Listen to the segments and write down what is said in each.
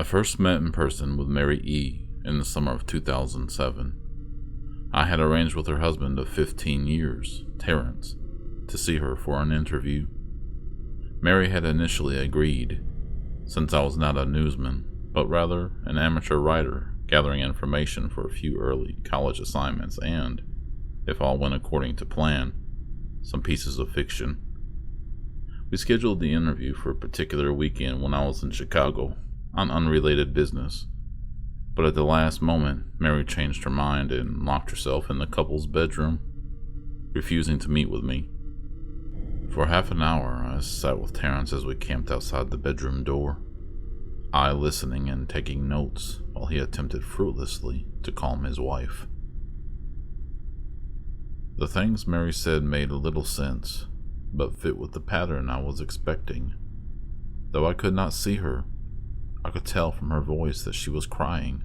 first met in person with Mary E. in the summer of 2007. I had arranged with her husband of 15 years, Terrence, to see her for an interview. Mary had initially agreed, since I was not a newsman, but rather an amateur writer gathering information for a few early college assignments and, if all went according to plan, some pieces of fiction. We scheduled the interview for a particular weekend when I was in Chicago on unrelated business, but at the last moment, Mary changed her mind and locked herself in the couple's bedroom, refusing to meet with me. For half an hour, I sat with Terrence as we camped outside the bedroom door, I listening and taking notes while he attempted fruitlessly to calm his wife. The things Mary said made little sense, but fit with the pattern I was expecting. Though I could not see her, I could tell from her voice that she was crying,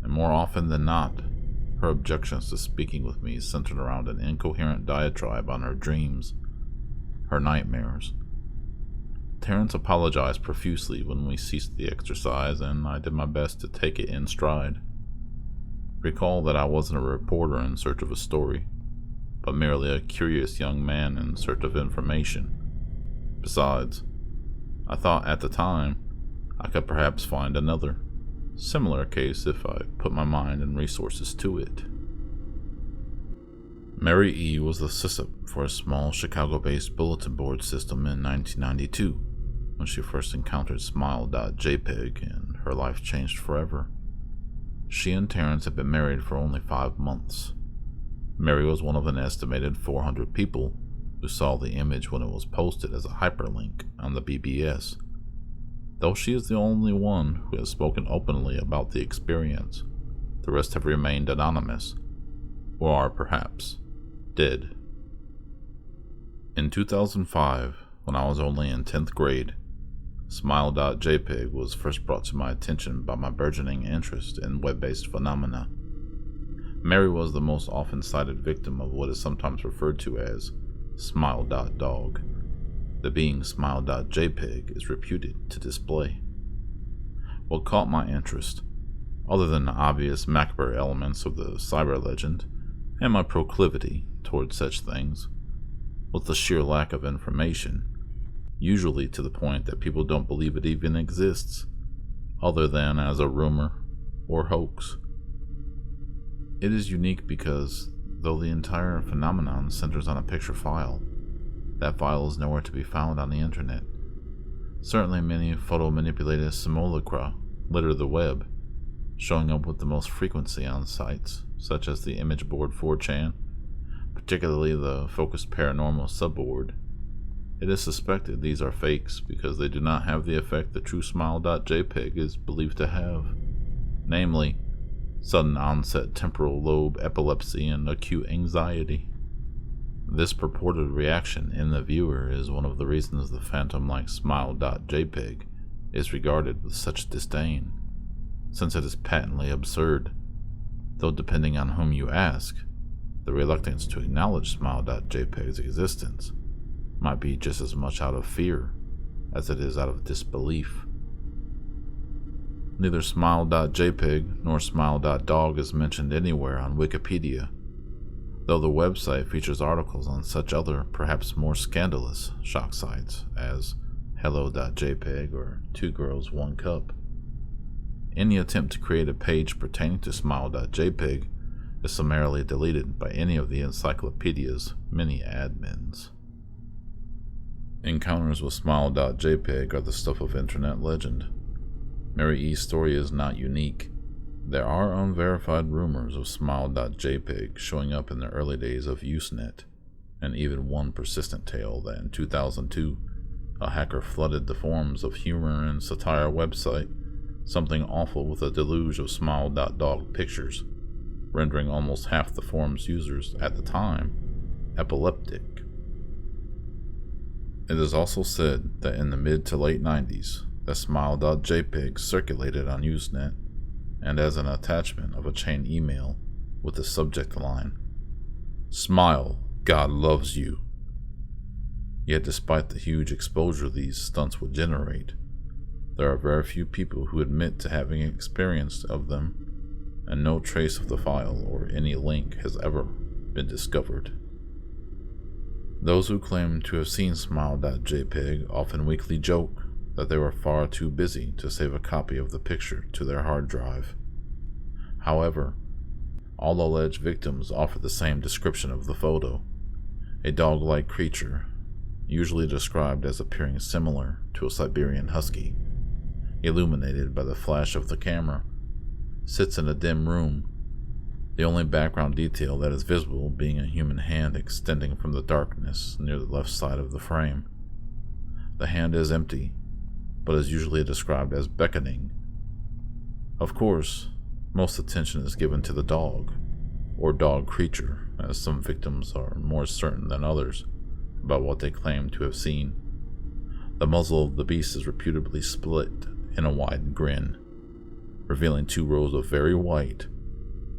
and more often than not, her objections to speaking with me centered around an incoherent diatribe on her dreams, her nightmares. Terrence apologized profusely when we ceased the exercise, and I did my best to take it in stride. Recall that I wasn't a reporter in search of a story, but merely a curious young man in search of information. Besides, I thought at the time I could perhaps find another, similar case if I put my mind and resources to it. Mary E. was the sysup for a small Chicago-based bulletin board system in 1992, when she first encountered smile.jpg and her life changed forever. She and Terrence had been married for only 5 months. Mary was one of an estimated 400 people who saw the image when it was posted as a hyperlink on the BBS. Though she is the only one who has spoken openly about the experience, the rest have remained anonymous, or are perhaps dead. In 2005, when I was only in 10th grade, smile.jpg was first brought to my attention by my burgeoning interest in web-based phenomena. Mary was the most often cited victim of what is sometimes referred to as smile.dog. The being smile.jpg is reputed to display. What caught my interest, other than the obvious macabre elements of the cyber legend and my proclivity towards such things, was the sheer lack of information, usually to the point that people don't believe it even exists, other than as a rumor or hoax. It is unique because, though the entire phenomenon centers on a picture file, that file is nowhere to be found on the internet. Certainly many photo-manipulated simulacra litter the web, showing up with the most frequency on sites such as the image board 4chan, particularly the focused paranormal subboard. It is suspected these are fakes because they do not have the effect the true smile.jpg is believed to have, namely, sudden onset temporal lobe epilepsy and acute anxiety. This purported reaction in the viewer is one of the reasons the phantom-like smile.jpg is regarded with such disdain, since it is patently absurd, though depending on whom you ask, the reluctance to acknowledge smile.jpg's existence might be just as much out of fear as it is out of disbelief. Neither smile.jpg nor smile.dog is mentioned anywhere on Wikipedia, though the website features articles on such other, perhaps more scandalous, shock sites as hello.jpg or 2 Girls 1 Cup. Any attempt to create a page pertaining to smile.jpg is summarily deleted by any of the encyclopedia's many admins. Encounters with smile.jpg are the stuff of internet legend. Mary E.'s story is not unique. There are unverified rumors of smile.jpg showing up in the early days of Usenet, and even one persistent tale that in 2002, a hacker flooded the forums of humor and satire website, something awful with a deluge of smile.dog pictures, rendering almost half the forum's users at the time epileptic. It is also said that in the mid to late 90s, that smile.jpg circulated on Usenet, and as an attachment of a chain email with the subject line, "Smile, God loves you." Yet despite the huge exposure these stunts would generate, There are very few people who admit to having experience of them, and no trace of the file or any link has ever been discovered. Those who claim to have seen smile.jpg often weakly joke that they were far too busy to save a copy of the picture to their hard drive. However, all alleged victims offer the same description of the photo: a dog-like creature, usually described as appearing similar to a Siberian husky, illuminated by the flash of the camera, sits in a dim room, the only background detail that is visible being a human hand extending from the darkness near the left side of the frame. The hand is empty, but is usually described as beckoning. Of course, most attention is given to the dog, or dog creature, as some victims are more certain than others about what they claim to have seen. The muzzle of the beast is reputably split in a wide grin, revealing 2 rows of very white,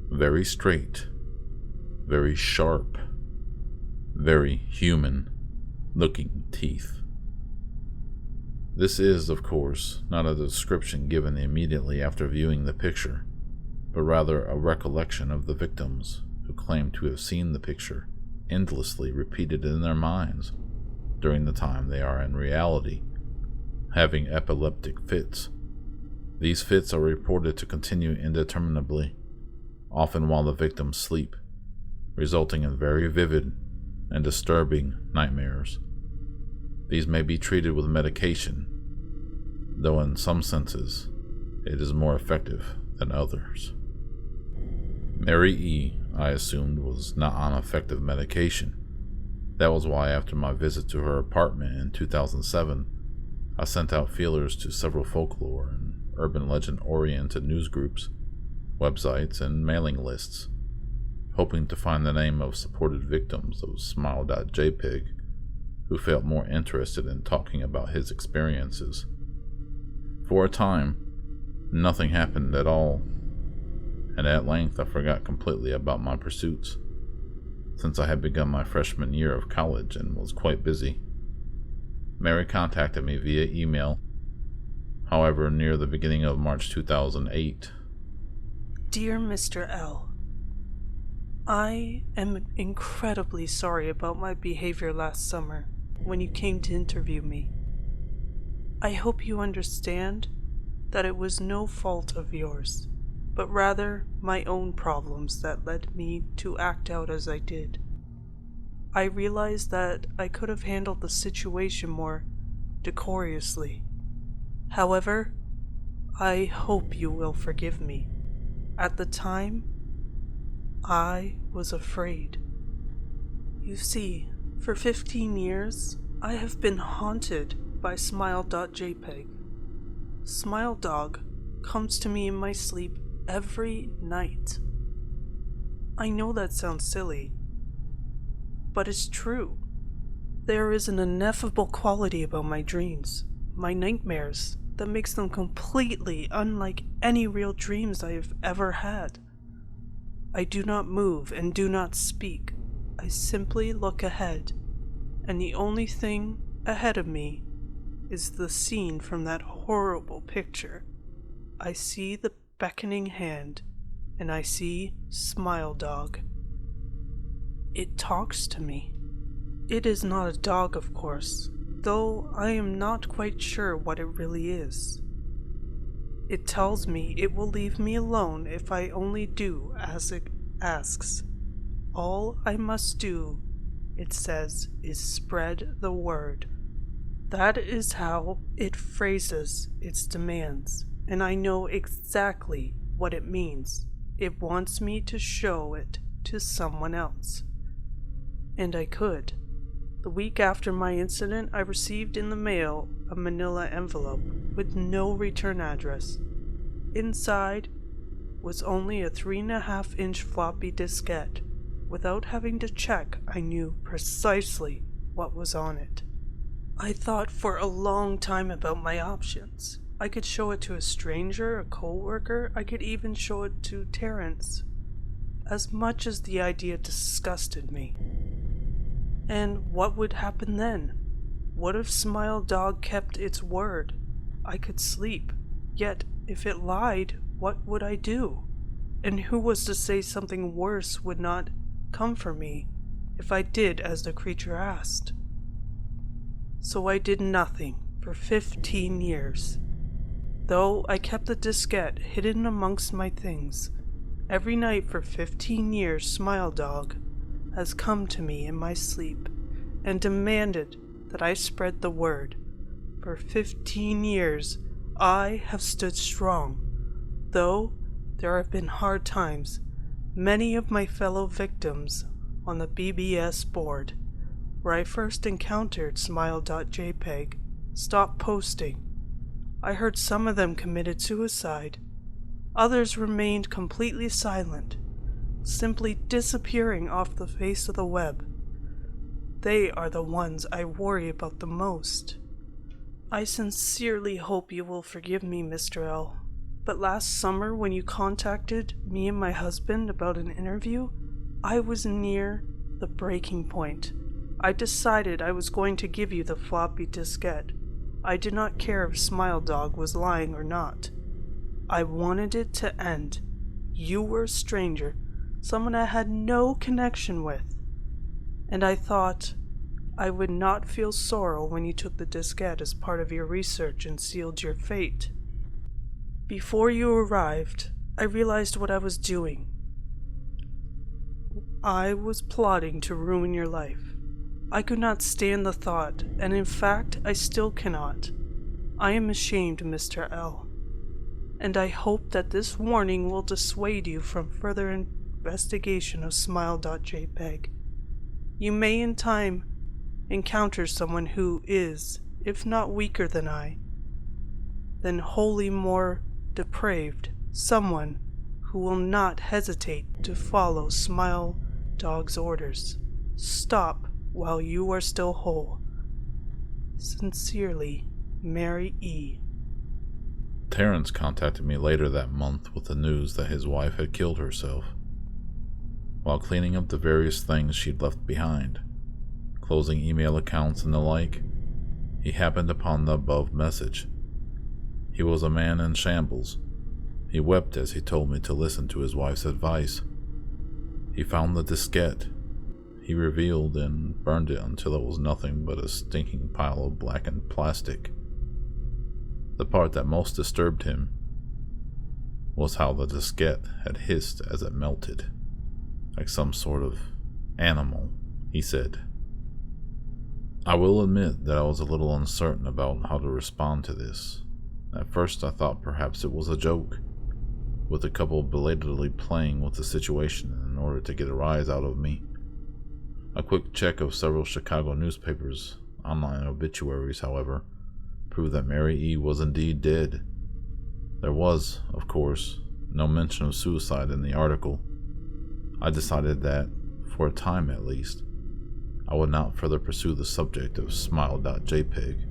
very straight, very sharp, very human-looking teeth. This is, of course, not a description given immediately after viewing the picture, but rather a recollection of the victims who claim to have seen the picture endlessly repeated in their minds during the time they are in reality having epileptic fits. These fits are reported to continue indeterminably, often while the victims sleep, resulting in very vivid and disturbing nightmares. These may be treated with medication, though in some senses it is more effective than others. Mary E., I assumed, was not on effective medication. That was why after my visit to her apartment in 2007, I sent out feelers to several folklore and urban legend-oriented news groups, websites, and mailing lists, hoping to find the name of supported victims of smile.jpg who felt more interested in talking about his experiences. For a time, nothing happened at all, and at length I forgot completely about my pursuits, since I had begun my freshman year of college and was quite busy. Mary contacted me via email, however, near the beginning of March 2008. Dear Mr. L., I am incredibly sorry about my behavior last summer when you came to interview me. I hope you understand that it was no fault of yours, but rather my own problems that led me to act out as I did. I realized that I could have handled the situation more decorously. However, I hope you will forgive me. At the time, I was afraid. You see, for 15 years, I have been haunted by smile.jpg. SmileDog comes to me in my sleep every night. I know that sounds silly, but it's true. There is an ineffable quality about my dreams, my nightmares, that makes them completely unlike any real dreams I have ever had. I do not move and do not speak. I simply look ahead, and the only thing ahead of me is the scene from that horrible picture. I see the beckoning hand, and I see SmileDog. It talks to me. It is not a dog, of course, though I am not quite sure what it really is. It tells me it will leave me alone if I only do as it asks. All I must do, it says, is spread the word. That is how it phrases its demands, and I know exactly what it means. It wants me to show it to someone else. And I could. The week after my incident, I received in the mail a manila envelope with no return address. Inside was only a 3.5-inch floppy diskette. Without having to check, I knew precisely what was on it. I thought for a long time about my options. I could show it to a stranger, a co-worker, I could even show it to Terrence. As much as the idea disgusted me. And what would happen then? What if SmileDog kept its word? I could sleep. Yet, if it lied, what would I do? And who was to say something worse would not come for me if I did as the creature asked? So I did nothing for 15 years. Though I kept the diskette hidden amongst my things, every night for 15 years SmileDog has come to me in my sleep and demanded that I spread the word. For 15 years I have stood strong, though there have been hard times. Many of my fellow victims on the BBS board, where I first encountered smile.jpg, stopped posting. I heard some of them committed suicide. Others remained completely silent, simply disappearing off the face of the web. They are the ones I worry about the most. I sincerely hope you will forgive me, Mr. L. But last summer, when you contacted me and my husband about an interview, I was near the breaking point. I decided I was going to give you the floppy diskette. I did not care if SmileDog was lying or not. I wanted it to end. You were a stranger, someone I had no connection with. And I thought I would not feel sorrow when you took the diskette as part of your research and sealed your fate. Before you arrived, I realized what I was doing. I was plotting to ruin your life. I could not stand the thought, and in fact, I still cannot. I am ashamed, Mr. L. And I hope that this warning will dissuade you from further investigation of smile.jpg. You may in time encounter someone who is, if not weaker than I, then wholly more depraved, someone who will not hesitate to follow SmileDog's orders. Stop while you are still whole. Sincerely, Mary E. Terrence contacted me later that month with the news that his wife had killed herself. While cleaning up the various things she'd left behind, closing email accounts and the like, he happened upon the above message. He was a man in shambles. He wept as he told me to listen to his wife's advice. He found the diskette. He revealed and burned it until it was nothing but a stinking pile of blackened plastic. The part that most disturbed him was how the diskette had hissed as it melted, like some sort of animal, he said. I will admit that I was a little uncertain about how to respond to this. At first I thought perhaps it was a joke, with the couple belatedly playing with the situation in order to get a rise out of me. A quick check of several Chicago newspapers' online obituaries, however, proved that Mary E. was indeed dead. There was, of course, no mention of suicide in the article. I decided that, for a time at least, I would not further pursue the subject of smile.jpg,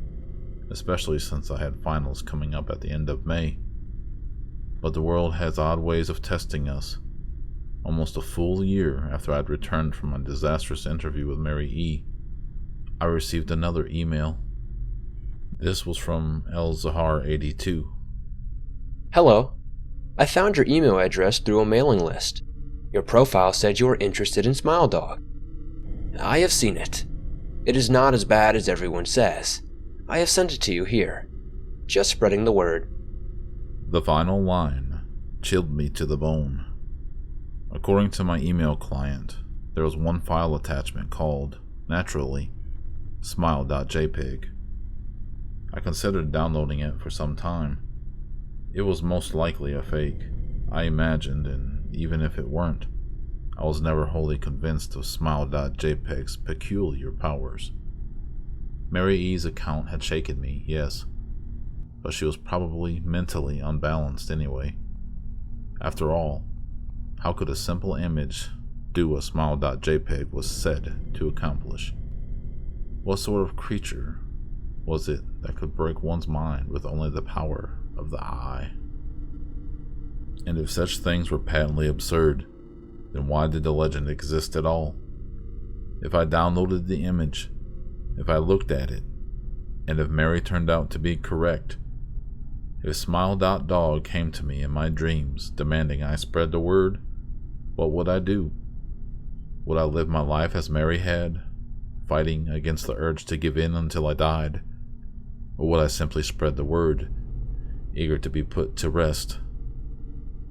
especially since I had finals coming up at the end of May. But the world has odd ways of testing us. Almost a full year after I'd returned from a disastrous interview with Mary E., I received another email. This was from LZahar82. Hello. I found your email address through a mailing list. Your profile said you were interested in SmileDog. I have seen it. It is not as bad as everyone says. I have sent it to you here. Just spreading the word. The final line chilled me to the bone. According to my email client, there was one file attachment called, naturally, smile.jpg. I considered downloading it for some time. It was most likely a fake, I imagined, and even if it weren't, I was never wholly convinced of smile.jpg's peculiar powers. Mary E.'s account had shaken me, yes, but she was probably mentally unbalanced anyway. After all, how could a simple image do what smile.jpg was said to accomplish? What sort of creature was it that could break one's mind with only the power of the eye? And if such things were patently absurd, then why did the legend exist at all? If I downloaded the image, if I looked at it, and if Mary turned out to be correct, If smile.dog came to me in my dreams demanding I spread the word, what would I do? Would I live my life as Mary had, fighting against the urge to give in until I died? Or would I simply spread the word, eager to be put to rest?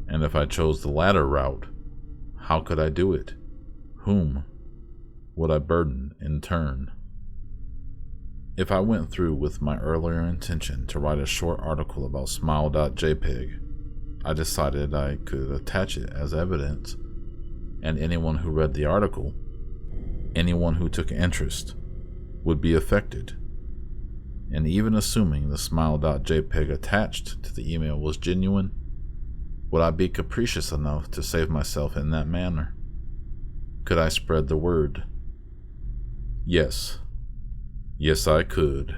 And if I chose the latter route, how could I do it? Whom would I burden in turn? If I went through with my earlier intention to write a short article about smile.jpg, I decided I could attach it as evidence, and anyone who read the article, anyone who took interest, would be affected. And even assuming the smile.jpg attached to the email was genuine, would I be capricious enough to save myself in that manner? Could I spread the word? Yes. Yes, I could.